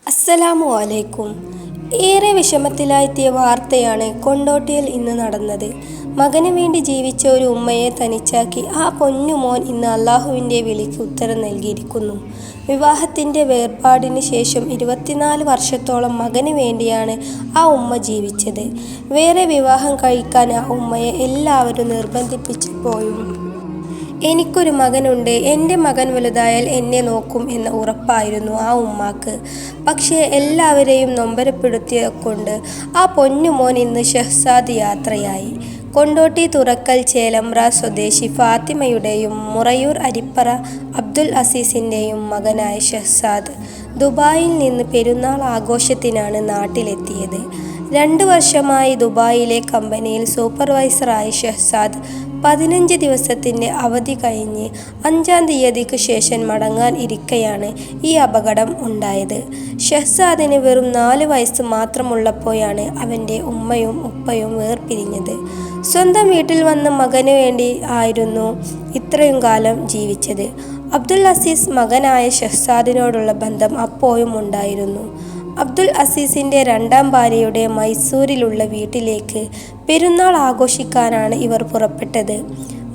അസ്സലാമു അലൈക്കും. ഏറെ വിഷമത്തിലായെത്തിയ വാർത്തയാണ് കൊണ്ടോട്ടിയിൽ ഇന്ന് നടന്നത്. മകന് വേണ്ടി ജീവിച്ച ഒരു ഉമ്മയെ തനിച്ചാക്കി ആ പൊന്നുമോൻ ഇന്ന് അള്ളാഹുവിൻ്റെ വിളിക്ക് ഉത്തരം നൽകിയിരിക്കുന്നു. വിവാഹത്തിൻ്റെ വേർപാടിന് ശേഷം 24 വർഷത്തോളം മകന് വേണ്ടിയാണ് ആ ഉമ്മ ജീവിച്ചത്. വേറെ വിവാഹം കഴിക്കാൻ ആ ഉമ്മയെ എല്ലാവരും നിർബന്ധിപ്പിച്ചപ്പോഴും എനിക്കൊരു മകനുണ്ട്, എൻ്റെ മകൻ വലുതായാൽ എന്നെ നോക്കും എന്ന ഉറപ്പായിരുന്നു ആ ഉമ്മാക്ക്. പക്ഷേ എല്ലാവരെയും നൊമ്പരപ്പെടുത്തിയതുകൊണ്ട് ആ പൊന്നുമോൻ ഇന്ന് ഷഹ്സാദ് യാത്രയായി. കൊണ്ടോട്ടി തുറക്കൽ ചേലമ്പ്ര സ്വദേശി ഫാത്തിമയുടെയും മുറയൂർ അരിപ്പറ അബ്ദുൽ അസീസിൻ്റെയും മകനായ ഷഹ്സാദ് ദുബായിൽ നിന്ന് പെരുന്നാൾ ആഘോഷത്തിനാണ് നാട്ടിലെത്തിയത്. 2 വർഷമായി ദുബായിലെ കമ്പനിയിൽ സൂപ്പർവൈസറായ ഷഹ്സാദ് 15 ദിവസത്തിൻ്റെ അവധി കഴിഞ്ഞ് 5-ാം തീയതിക്ക് ശേഷം മടങ്ങാൻ ഇരിക്കെയാണ് ഈ അപകടം ഉണ്ടായത്. ഷഹ്സാദിന് വെറും 4 വയസ്സ് മാത്രമുള്ളപ്പോഴാണ് അവൻ്റെ ഉമ്മയും ഉപ്പയും വേർപിരിഞ്ഞത്. സ്വന്തം വീട്ടിൽ വന്ന മകന് വേണ്ടി ആയിരുന്നു ഇത്രയും കാലം ജീവിച്ചത്. അബ്ദുൽ അസീസ് മകനായ ഷഹ്സാദിനോടുള്ള ബന്ധം അപ്പോഴും ഉണ്ടായിരുന്നു. അബ്ദുൽ അസീസിൻ്റെ 2ാം ഭാര്യയുടെ മൈസൂരിലുള്ള വീട്ടിലേക്ക് പെരുന്നാൾ ആഘോഷിക്കാനാണ് ഇവർ പുറപ്പെട്ടത്.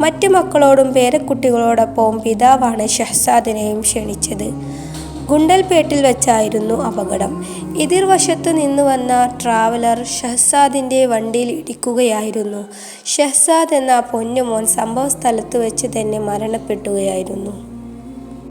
മറ്റു മക്കളോടും പേരക്കുട്ടികളോടൊപ്പം പിതാവാണ് ഷഹ്സാദിനെയും ക്ഷണിച്ചത്. ഗുണ്ടൽപേട്ടിൽ വെച്ചായിരുന്നു അപകടം. എതിർവശത്തു നിന്ന് വന്ന ട്രാവലർ ഷഹ്സാദിൻ്റെ വണ്ടിയിൽ ഇടിക്കുകയായിരുന്നു. ഷഹ്സാദ് എന്ന പൊന്നുമോൻ സംഭവസ്ഥലത്ത് വെച്ച് തന്നെ മരണപ്പെടുകയായിരുന്നു.